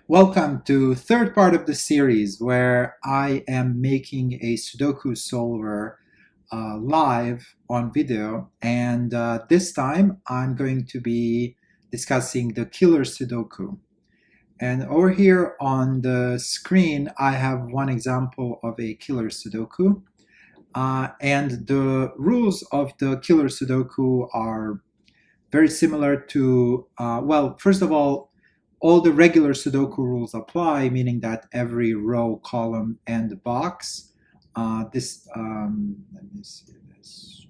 Welcome to third part of the series where I am making a Sudoku solver live on video, and this time I'm going to be discussing the killer Sudoku. And over here on the screen I have one example of a killer Sudoku, and the rules of the killer Sudoku are very similar to, well, first of all the regular Sudoku rules apply, meaning that every row, column, and box, let me see this.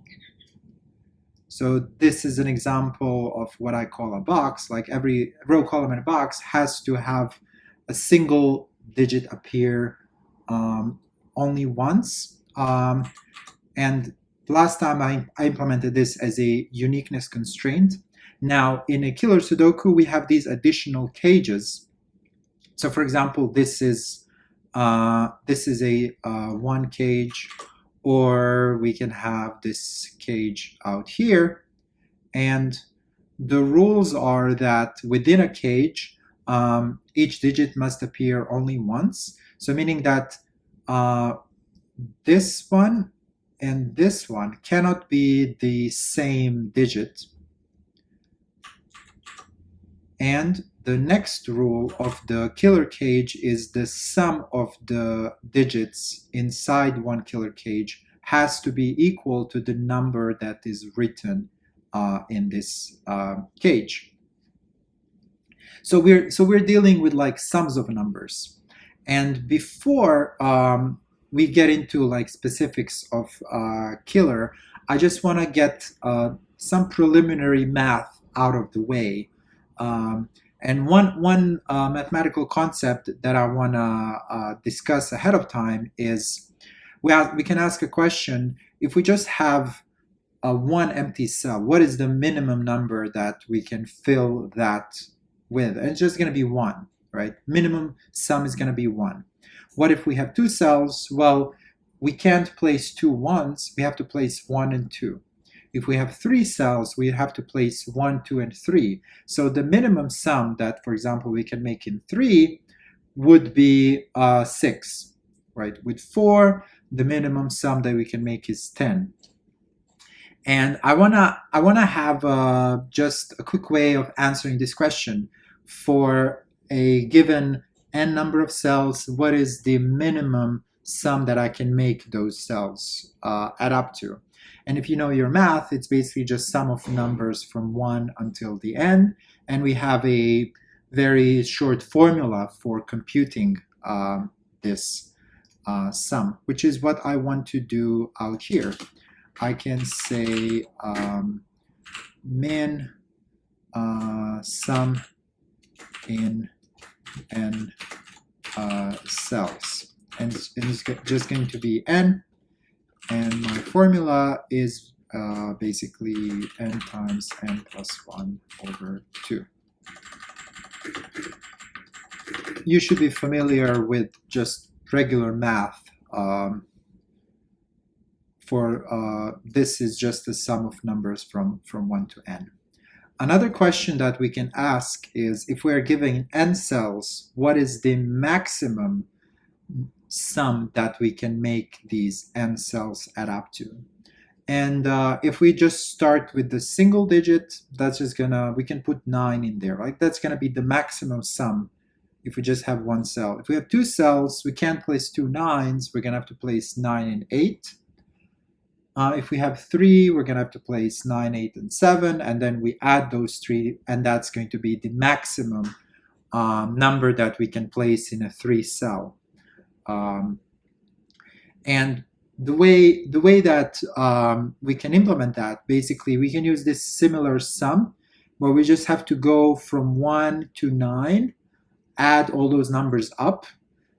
So this is an example of what I call a box. Like every row, column, and box has to have a single digit appear only once. And last time I implemented this as a uniqueness constraint. Now, in a killer Sudoku, we have these additional cages. So, for example, this is a one cage, or we can have this cage out here. And the rules are that within a cage, each digit must appear only once. So, meaning that this one and this one cannot be the same digit. And the next rule of the killer cage is the sum of the digits inside one killer cage has to be equal to the number that is written in this cage. So we're dealing with like sums of numbers. And before we get into like specifics of killer, I just want to get some preliminary math out of the way. And one mathematical concept that I want to discuss ahead of time is we can ask a question: if we just have one empty cell, what is the minimum number that we can fill that with? And it's just going to be one, right? Minimum sum is going to be one. What if we have two cells? Well, we can't place two ones. We have to place one and two. If we have three cells, we have to place 1, 2, and 3. So the minimum sum that, for example, we can make in 3 would be 6, right? With 4, the minimum sum that we can make is 10. And I wanna have just a quick way of answering this question. For a given n number of cells, what is the minimum sum that I can make those cells add up to? And if you know your math, it's basically just sum of numbers from 1 until the end. And we have a very short formula for computing this sum, which is what I want to do out here. I can say min sum in n cells. And it's just going to be n. And my formula is basically n times n plus 1 over 2. You should be familiar with just regular math. This is just the sum of numbers from 1 to n. Another question that we can ask is, if we're given n cells, what is the maximum sum that we can make these n cells add up to? And if we just start with the single digit, that's just we can put 9 in there, right? That's gonna be the maximum sum if we just have one cell. If we have two cells, we can't place two 9s, we're gonna have to place 9 and 8. If we have 3, we're gonna have to place 9, 8, and 7, and then we add those 3, and that's going to be the maximum number that we can place in a 3 cell. And the way that we can implement that, basically we can use this similar sum where we just have to go from 1 to 9, add all those numbers up,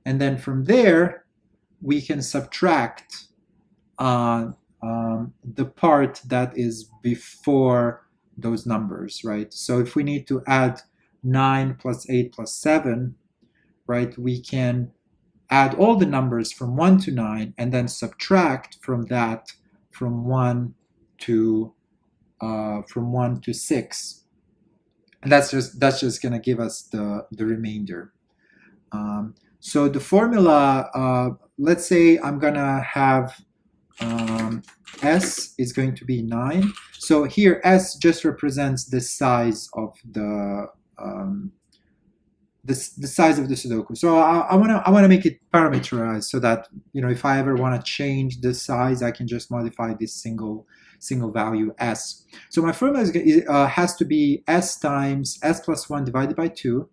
and then from there we can subtract the part that is before those numbers, right? So if we need to add 9 plus 8 plus 7, right, we can add all the numbers from 1 to 9 and then subtract from that from 1 to 6, and that's just going to give us the remainder. So the formula, let's say I'm gonna have S is going to be 9. So here S just represents the size of the size of the Sudoku. So I wanna make it parameterized so that if I ever want to change the size, I can just modify this single value S. So my formula has to be S times S plus 1 divided by 2,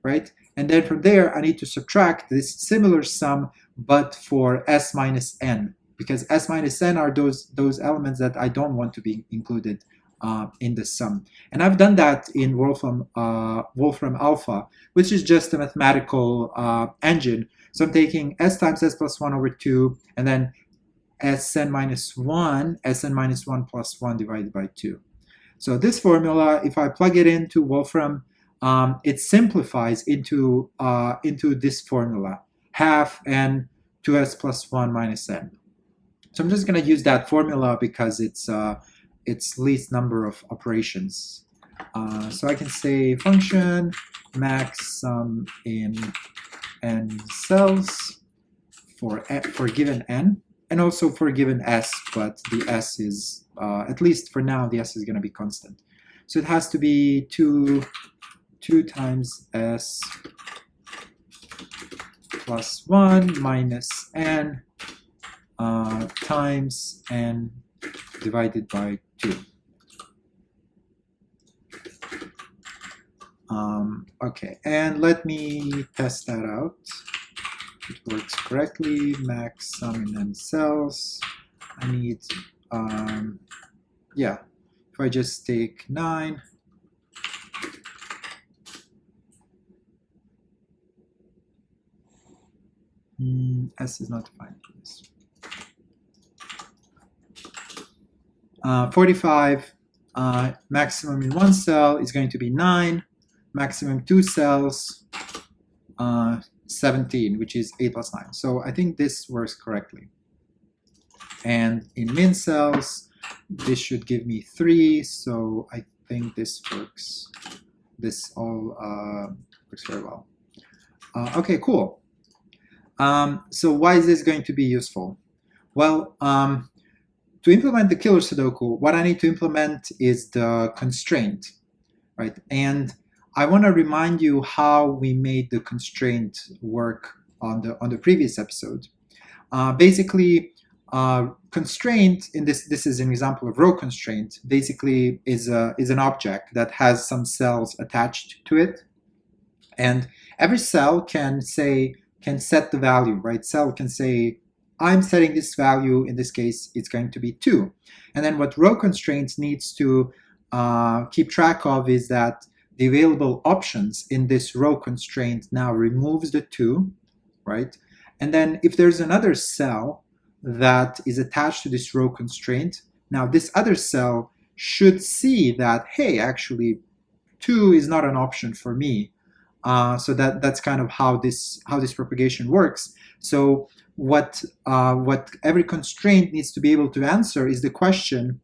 right? And then from there, I need to subtract this similar sum, but for S minus N, because S minus N are those elements that I don't want to be included in the sum. And I've done that in Wolfram Alpha, which is just a mathematical engine. So I'm taking S times S plus 1 over 2, and then Sn minus 1 plus 1 divided by 2. So this formula, if I plug it into Wolfram, it simplifies into this formula, half n 2s plus 1 minus n. So I'm just going to use that formula because it's least number of operations. So I can say function max sum in n cells for given n, and also for given s, but the s is, at least for now, the s is going to be constant. So it has to be 2 times s plus 1 minus n times n divided by 2. Okay, and let me test that out. It works correctly. Max sum in n cells. I need, yeah, if I just take 9, S is not defined for this. 45, maximum in one cell is going to be 9, maximum 2 cells, 17, which is 8 plus 9. So I think this works correctly. And in min cells, this should give me 3, so I think this works. This all works very well. Okay, cool. So why is this going to be useful? Well, to implement the killer Sudoku, what I need to implement is the constraint, right? And I want to remind you how we made the constraint work on the previous episode. Basically, constraint in this is an example of row constraint. Basically, is an object that has some cells attached to it, and every cell can set the value, right? Cell can say, I'm setting this value, in this case, it's going to be 2. And then what row constraints needs to keep track of is that the available options in this row constraint now removes the 2, right? And then if there's another cell that is attached to this row constraint, now this other cell should see that, hey, actually, 2 is not an option for me. So that's kind of how this propagation works. So what every constraint needs to be able to answer is the question: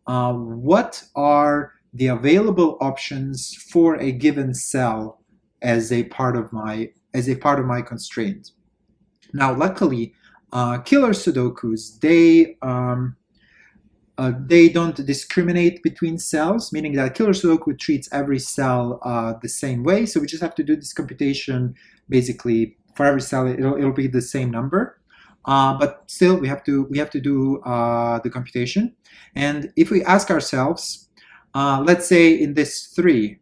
what are the available options for a given cell as a part of my constraint? Now, luckily, killer Sudokus, they don't discriminate between cells, meaning that killer Sudoku treats every cell the same way. So we just have to do this computation. Basically, for every cell, it'll be the same number. But still, we have to do the computation. And if we ask ourselves, let's say in this 3,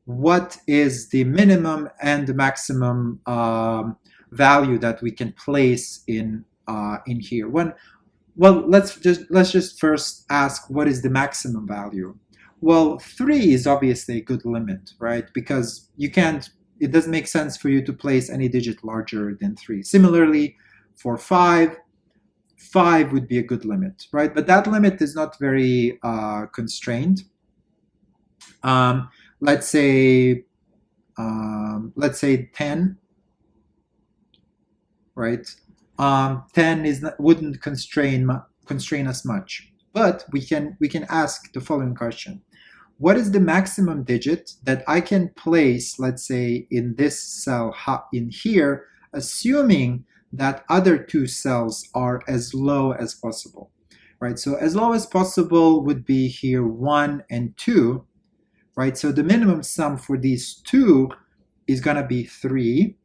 what is the minimum and the maximum value that we can place in here? Well, let's just first ask, what is the maximum value? Well, 3 is obviously a good limit, right? Because it doesn't make sense for you to place any digit larger than 3. Similarly, for 5 would be a good limit, right? But that limit is not very constrained. Let's say 10, right? 10 wouldn't constrain us much, but we can ask the following question: what is the maximum digit that I can place, let's say, in this cell in here, assuming that other two cells are as low as possible, right? So as low as possible would be here 1 and 2, right? So the minimum sum for these two is going to be 3.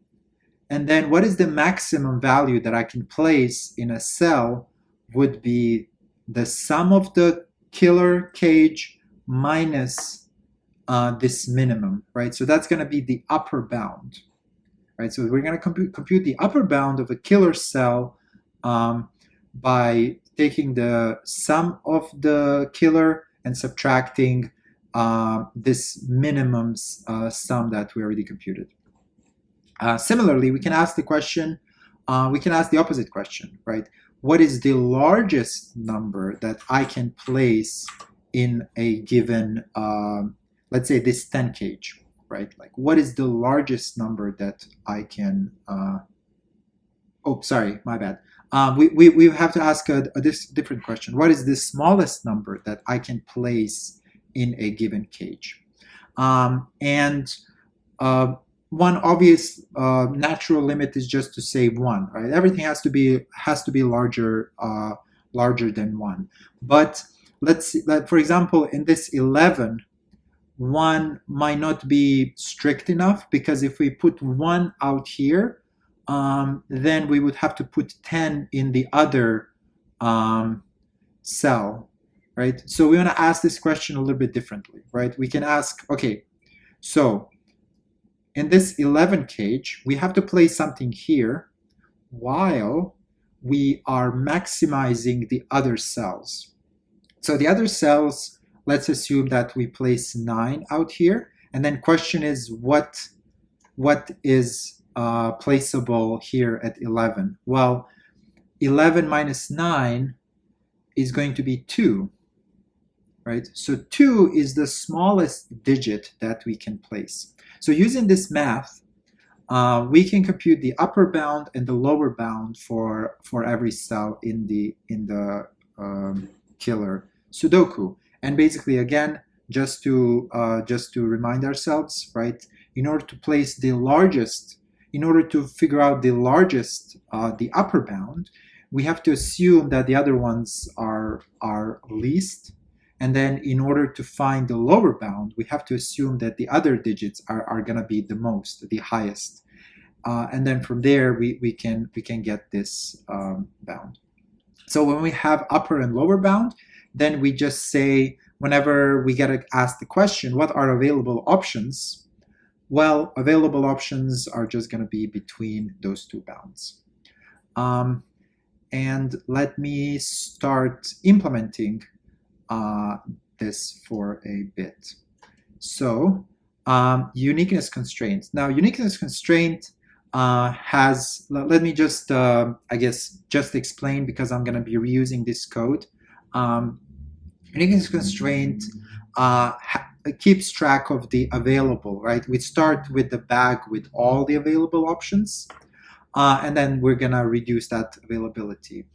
And then what is the maximum value that I can place in a cell would be the sum of the killer cage minus this minimum, right? So that's going to be the upper bound, right? So we're going to compute the upper bound of a killer cell by taking the sum of the killer and subtracting this minimum sum that we already computed. Similarly, we can ask the question, we can ask the opposite question, right? What is the largest number that I can place in a given, let's say this 10 cage, right? Like what is the largest number that I can, oh, sorry, my bad. We have to ask a different question. What is the smallest number that I can place in a given cage? One obvious natural limit is just to say 1, right? Everything has to be larger than 1. But let's see, for example, in this 11, 1 might not be strict enough, because if we put 1 out here, then we would have to put 10 in the other cell, right? So we want to ask this question a little bit differently, right? We can ask, okay, so in this 11 cage, we have to place something here while we are maximizing the other cells. So the other cells, let's assume that we place 9 out here. And then question is, what is placeable here at 11? Well, 11 minus 9 is going to be 2, right? So 2 is the smallest digit that we can place. So using this math, we can compute the upper bound and the lower bound for every cell in the killer sudoku. And basically, again, just to remind ourselves, right? In order to place the largest, in order to figure out the largest, the upper bound, we have to assume that the other ones are least. And then in order to find the lower bound, we have to assume that the other digits are going to be the most, the highest. And then from there, we can get this bound. So when we have upper and lower bound, then we just say, whenever we get asked the question, what are available options? Well, available options are just going to be between those two bounds. And let me start implementing this for a bit. So uniqueness constraint. Now, uniqueness constraint has, let me just, I guess, just explain, because I'm going to be reusing this code. Uniqueness constraint keeps track of the available, right? We start with the bag with all the available options, and then we're going to reduce that availability.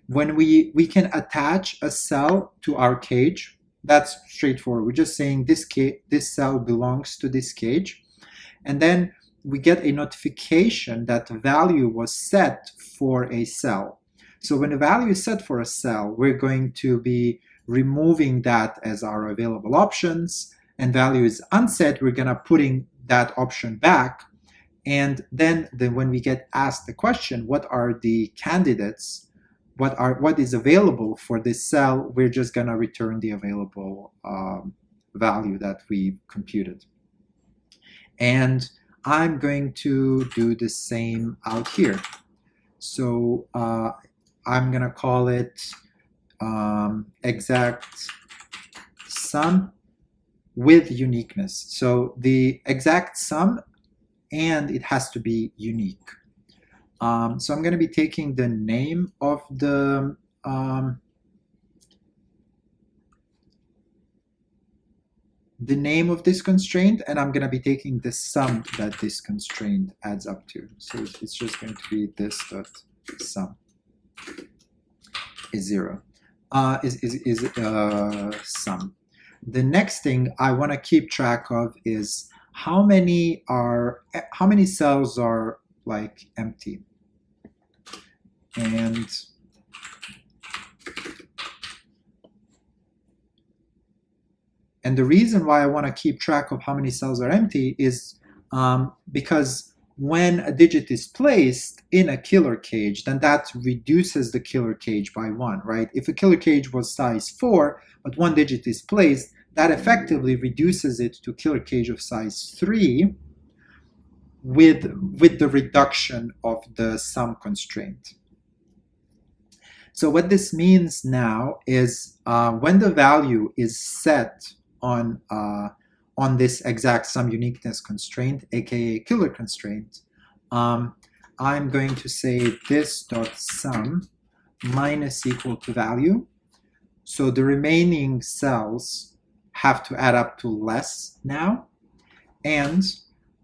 When we can attach a cell to our cage, that's straightforward. We're just saying this cell belongs to this cage, and then we get a notification that the value was set for a cell. So when the value is set for a cell, we're going to be removing that as our available options, and value is unset, we're going to putting that option back. And then when we get asked the question, what are the candidates, what is available for this cell, we're just going to return the available value that we computed. And I'm going to do the same out here. So I'm going to call it exact sum with uniqueness. So the exact sum, and it has to be unique. So I'm going to be taking the name of the name of this constraint, and I'm going to be taking the sum that this constraint adds up to. So it's just going to be this dot sum is 0, is sum. the next thing I want to keep track of is how many cells are like empty. And the reason why I want to keep track of how many cells are empty is because when a digit is placed in a killer cage, then that reduces the killer cage by 1, right? If a killer cage was size 4, but one digit is placed, that effectively reduces it to killer cage of size 3 with the reduction of the sum constraint. So what this means now is when the value is set on this exact sum uniqueness constraint, aka killer constraint, I'm going to say this dot sum minus equal to value. So the remaining cells have to add up to less now, and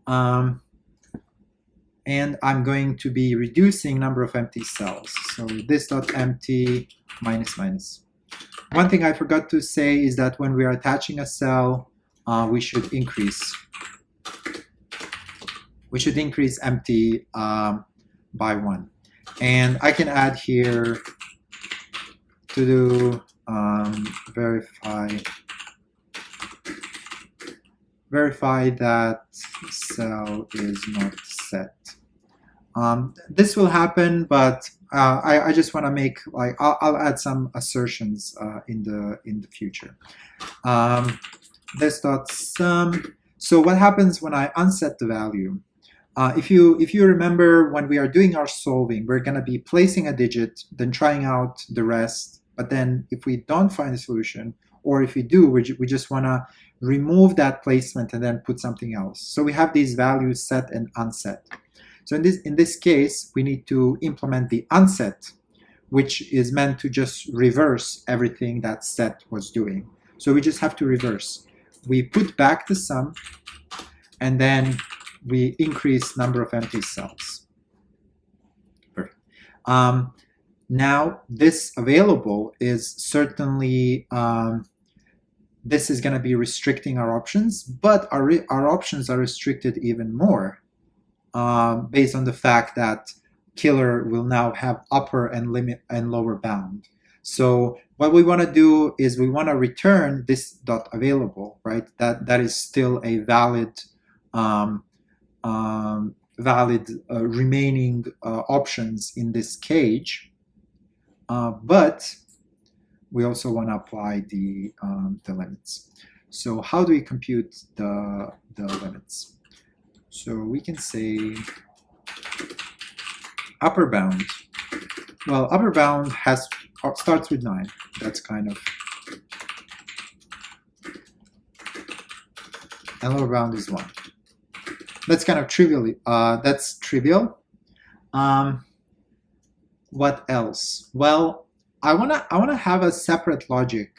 I'm going to be reducing number of empty cells. So this dot empty minus minus. One thing I forgot to say is that when we are attaching a cell, we should increase empty by 1. And I can add here to do verify that cell is not set. This will happen, but I just want to make I'll add some assertions in the future. This dot sum. So what happens when I unset the value? If you remember, when we are doing our solving, we're going to be placing a digit, then trying out the rest. But then if we don't find a solution, or if we do, we just want to remove that placement and then put something else. So we have these values set and unset. So in this case, we need to implement the unset, which is meant to just reverse everything that set was doing. So we just have to reverse. We put back the sum, and then we increase number of empty cells. Perfect. Now this available is certainly this is going to be restricting our options, but our options are restricted even more based on the fact that killer will now have upper and limit and lower bound. So what we want to do is we want to return this dot available, right? That is still a valid remaining options in this cage, but we also want to apply the limits. So how do we compute the limits? So we can say upper bound. Well, upper bound starts with 9. That's kind of, and lower bound is 1. That's kind of trivial. That's trivial. What else? Well, I wanna have a separate logic.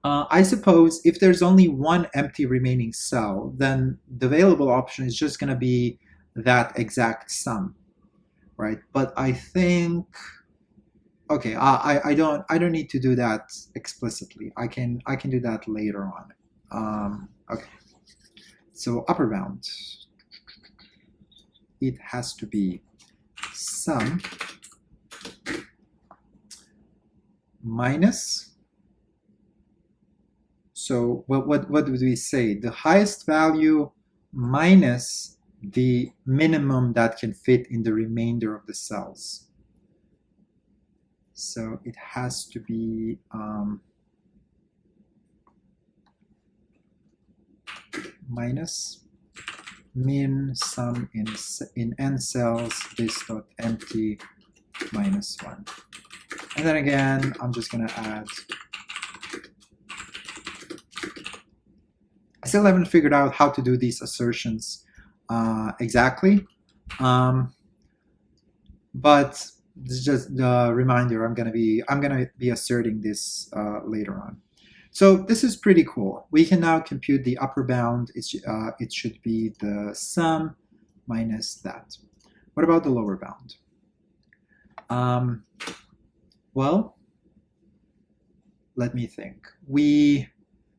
I suppose if there's only one empty remaining cell, then the available option is just going to be that exact sum, right? But I think, okay, I don't need to do that explicitly. I can do that later on. Okay, so upper bound, it has to be sum minus. So what would we say? The highest value minus the minimum that can fit in the remainder of the cells. So it has to be minus min sum in n cells this dot empty minus 1. And then again, I'm just going to add. I still haven't figured out how to do these assertions exactly, but this is just the reminder. I'm gonna be asserting this later on. So this is pretty cool. We can now compute the upper bound. It should be the sum minus that. What about the lower bound? Well, let me think. We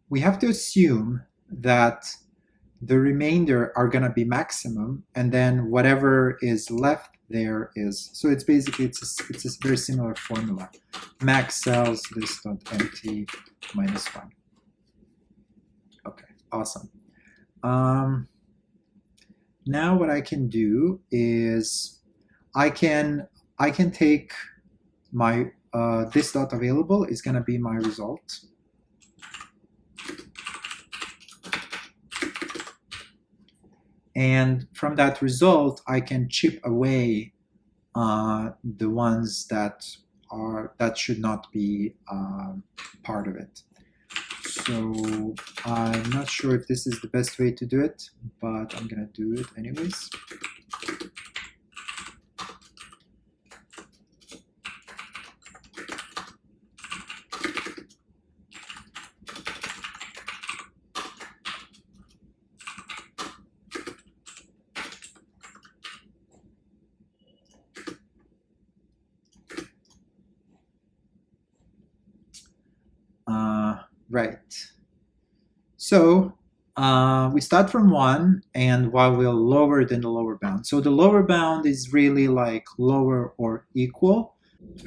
we have to assume that the remainder are going to be maximum, and then whatever is left there is, so it's basically it's a very similar formula. Max cells this dot empty minus 1. Okay, awesome. Now what I can do is I can take my this dot available is going to be my result. And from that result, I can chip away the ones that should not be part of it. So I'm not sure if this is the best way to do it, but I'm gonna do it anyways. Right. So we start from 1, and while we're lower than the lower bound. So the lower bound is really like lower or equal.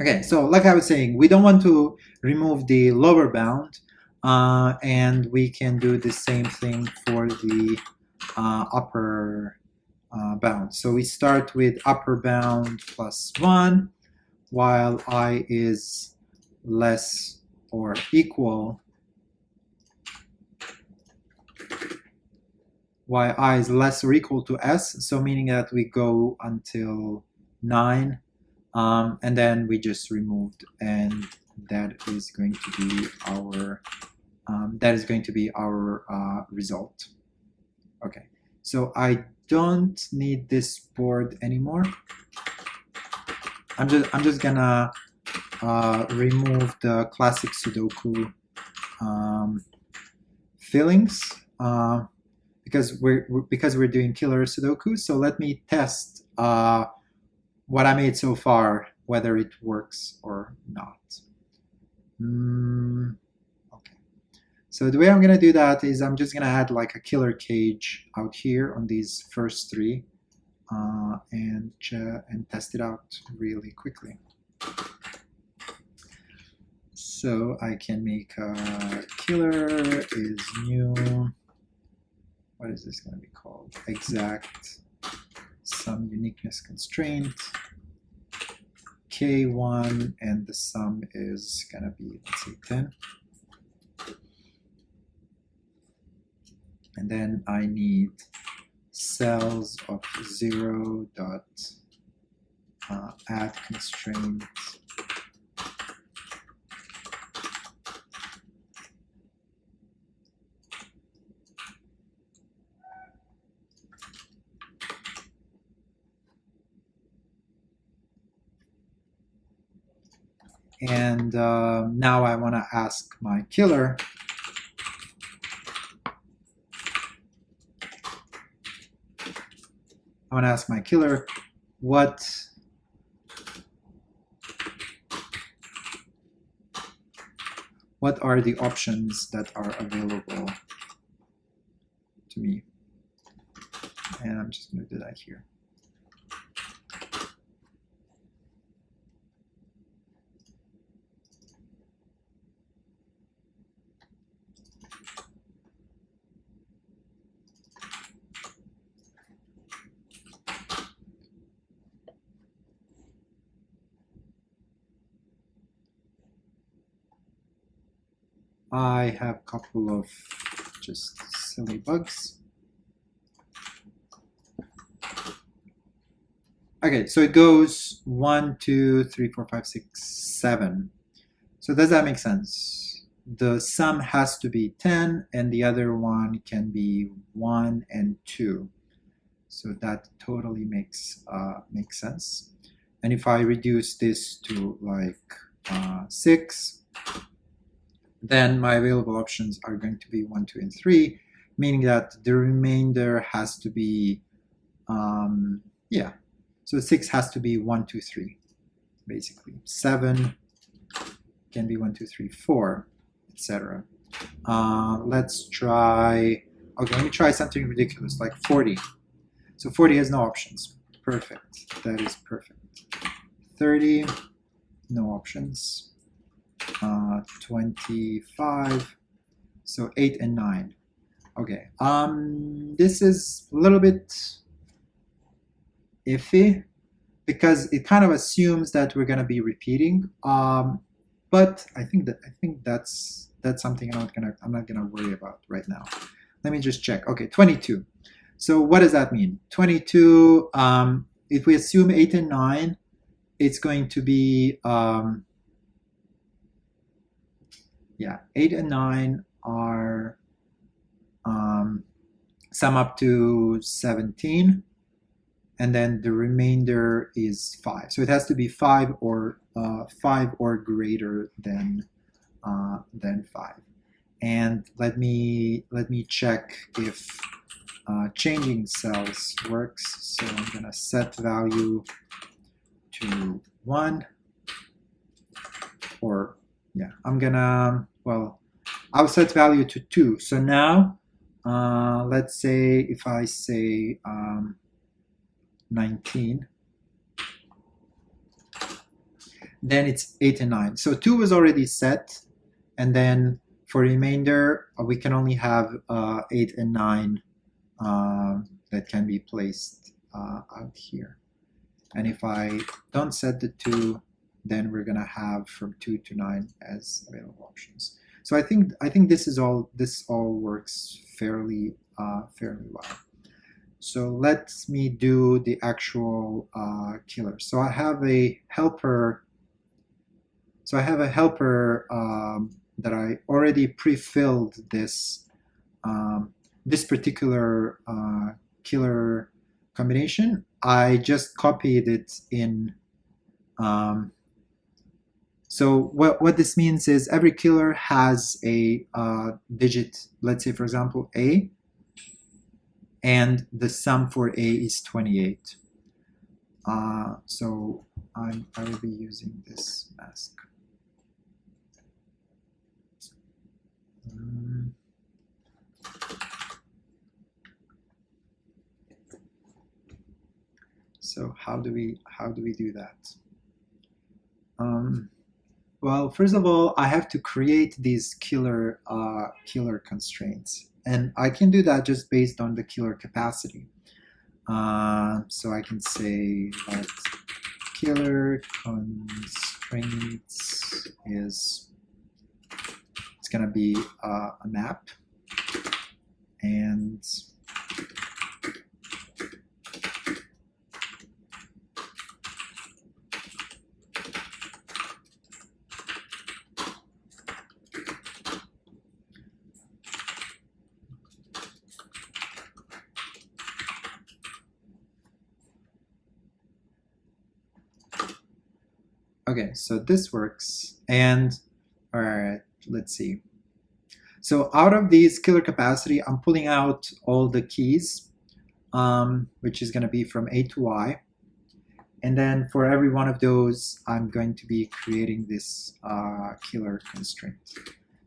Okay, so like I was saying, we don't want to remove the lower bound, and we can do the same thing for the upper bound. So we start with upper bound plus 1, while I is less or equal, while I is less or equal to S, so meaning that we go until 9, and then we just removed, and that is going to be our result. Okay, so I don't need this board anymore. I'm just gonna remove the classic Sudoku fillings because we're doing killer Sudoku. So let me test what I made so far, whether it works or not. Okay. So the way I'm gonna do that is I'm just gonna add like a killer cage out here on these first 3, and test it out really quickly. So I can make a killer is new. What is this going to be called? Exact sum uniqueness constraint. K1, and the sum is going to be, let's say, 10. And then I need cells of 0 dot add constraint and now I want to ask my killer what are the options that are available to me, and I'm just going to do that here. I have a couple of just silly bugs. Okay, so it goes 1, 2, 3, 4, 5, 6, 7. So does that make sense? The sum has to be 10, and the other one can be 1 and 2. So that totally makes sense. And if I reduce this to like 6, then my available options are going to be 1, 2, and 3, meaning that the remainder has to be, so 6 has to be 1, 2, 3, basically. 7 can be 1, 2, 3, 4, etc. Let's try, okay, let me try something ridiculous, like 40. So 40 has no options. Perfect. That is perfect. 30, no options. 25. So 8 and 9. Okay. This is a little bit iffy because it kind of assumes that we're going to be repeating. But I think that's something I'm not gonna worry about right now. Let me just check. Okay, 22. So what does that mean? 22. If we assume 8 and 9, it's going to be yeah, 8 and 9 are sum up to 17, and then the remainder is 5. So it has to be 5 or greater than 5. And let me check if changing cells works. So I'm gonna set value to 1, or yeah, I'm gonna, well, I'll set value to 2. So now let's say if I say 19, then it's 8 and 9. So 2 was already set, and then for remainder we can only have 8 and 9 that can be placed out here. And if I don't set the 2, then we're gonna have from 2 to 9 as available options. So I think this all works fairly well. So let me do the actual killer. So I have a helper. So I have a helper that I already pre-filled this this particular killer combination. I just copied it in. So what this means is every killer has a digit, let's say for example A, and the sum for A is 28. So I will be using this mask. So how do we do that? Well, first of all, I have to create these killer constraints, and I can do that just based on the killer capacity. So I can say that killer constraints is, it's going to be a map, and okay, so this works. And all right, let's see. So out of these killer capacity, I'm pulling out all the keys, which is going to be from A to Y. And then for every one of those, I'm going to be creating this killer constraint.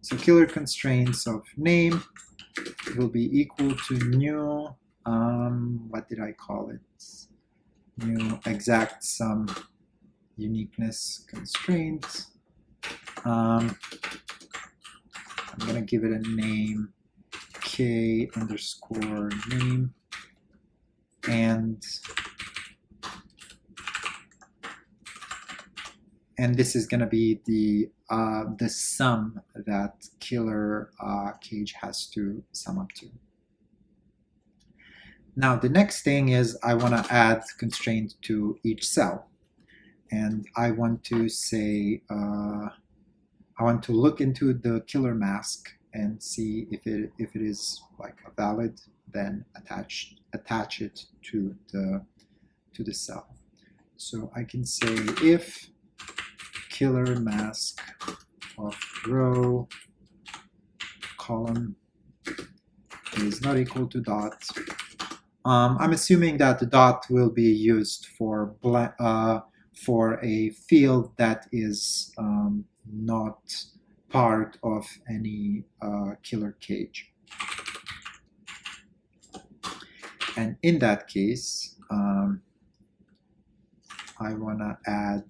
So killer constraints of name will be equal to new, what did I call it? New exact sum uniqueness constraint. I'm going to give it a name, k underscore name, and this is going to be the sum that killer cage has to sum up to. Now the next thing is I want to add constraint to each cell, and I want to say I want to look into the killer mask and see if it is like a valid, then attach it to the cell. So I can say if killer mask of row column is not equal to dot. I'm assuming that the dot will be used for a field that is not part of any killer cage. And in that case, I want to add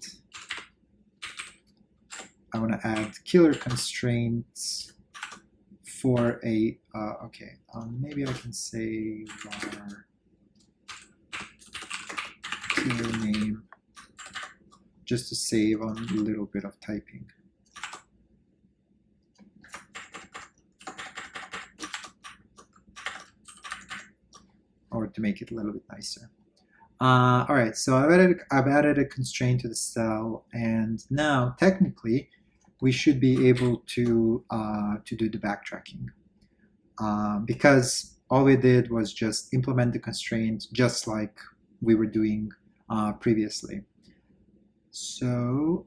killer constraints for a maybe I can say var killer name just to save on a little bit of typing. Or to make it a little bit nicer. All right, so I've added a constraint to the cell, and now technically we should be able to do the backtracking because all we did was just implement the constraint just like we were doing previously. So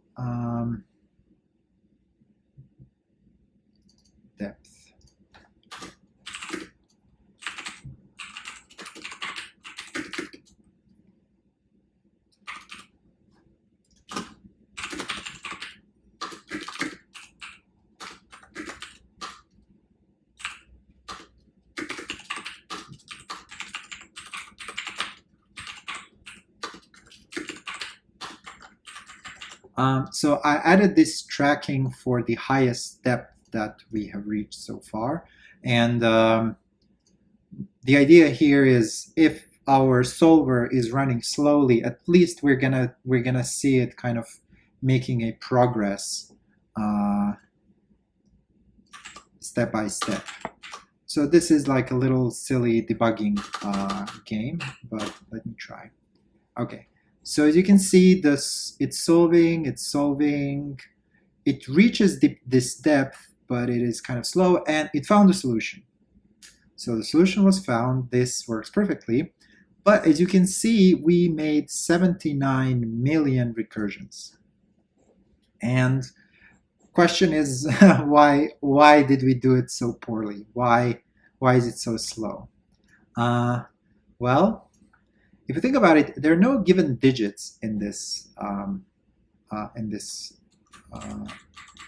depth. So I added this tracking for the highest depth that we have reached so far. And the idea here is if our solver is running slowly, at least we're gonna see it kind of making a progress step by step. So this is like a little silly debugging game, but let me try. Okay. So as you can see, it's solving. It reaches this depth, but it is kind of slow, and it found a solution. So the solution was found. This works perfectly. But as you can see, we made 79 million recursions. And question is, why did we do it so poorly? Why is it so slow? Well, if you think about it, there are no given digits in this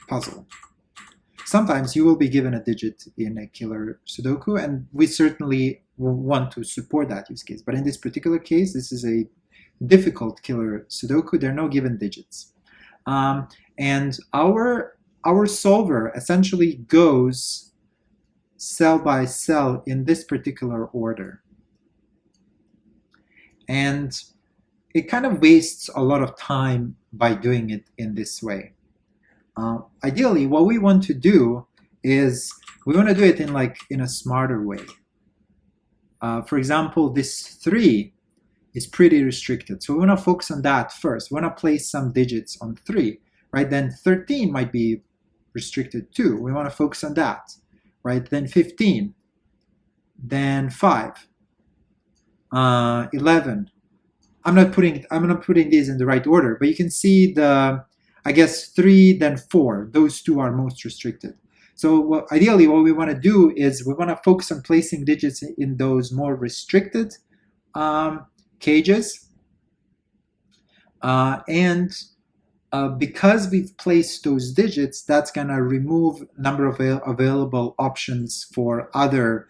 puzzle. Sometimes you will be given a digit in a killer Sudoku, and we certainly will want to support that use case. But in this particular case, this is a difficult killer Sudoku. There are no given digits, and our solver essentially goes cell by cell in this particular order. And it kind of wastes a lot of time by doing it in this way. Ideally, what we want to do is we want to do it in a smarter way. For example, this 3 is pretty restricted. So we want to focus on that first. We want to place some digits on 3, right? Then 13 might be restricted too. We want to focus on that, right? Then 15, then 5. 11. I'm not putting these in the right order, but you can see I guess 3, then 4. Those two are most restricted. So ideally, what we want to do is we want to focus on placing digits in those more restricted cages. Because we've placed those digits, that's going to remove number of available options for other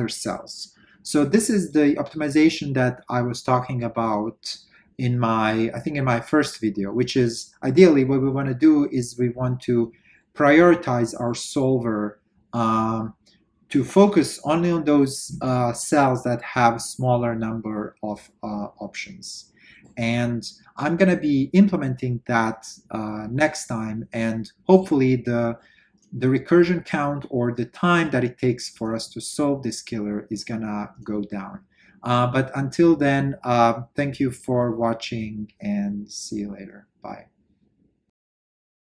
cells. So this is the optimization that I was talking about in my first video, which is ideally what we want to do is we want to prioritize our solver to focus only on those cells that have smaller number of options. And I'm going to be implementing that next time, and hopefully the recursion count or the time that it takes for us to solve this killer is gonna go down. But until then, thank you for watching and see you later. Bye.